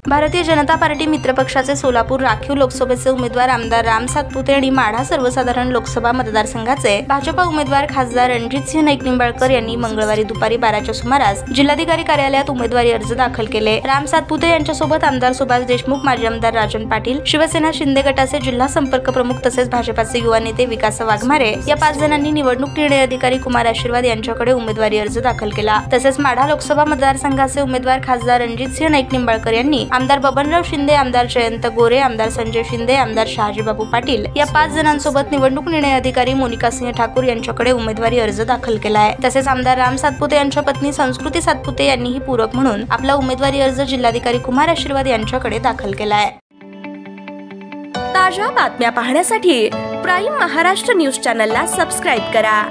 Bharatiya Janata party मित्रपक्षाचे Solapur राखीव लोकसभेचे उमेदवार आमदार राम सातपुते आणि माढा सर्वसाधारण लोकसभा मतदारसंघाचे भाजपा उमेदवार खासदार रणजितसिंह नाईक निंबाळकर यांनी मंगळवारी दुपारी 12च्या सुमारास जिल्हाधिकारी कार्यालयात उमेदवारी अर्ज दाखल केले। राम सातपुते यांच्यासोबत आमदार सुभाष देशमुख, माजी आमदार राजन पाटील, शिवसेना शिंदे गटाचे जिल्हा संपर्क प्रमुख तसेच भाजपाचे युवा नेते विकास वाघमारे या 5 जणांनी निवडणूक निर्णय अधिकारी कुमार आशीर्वाद यांच्याकडे उमेदवारी अर्ज दाखल केला। तसेच माढा लोकसभा मतदारसंघाचे उमेदवार खासदार रणजितसिंह नाईक निंबाळकर यांनी आमदार बबनराव शिंदे, आमदार जयंत गोरे, आमदार संजय शिंदे, आमदार शहाजीबाबू पाटील या 5 जणांसोबत निवडणूक निर्णय अधिकारी मोनिका सिंह ठाकूर यांच्याकडे उमेदवारी अर्ज दाखल केला आहे। तसेच आमदार राम सातपुते यांच्या पत्नी संस्कृती सातपुते यांनीही पूरक म्हणून आपला उमेदवारी अर्ज जिल्हाधिकारी कुमार आशीर्वाद यांच्याकडे दाखल केला आहे। ताज्या बातम्या पाहण्यासाठी प्राईम महाराष्ट्र न्यूज चॅनलला सबस्क्राईब करा।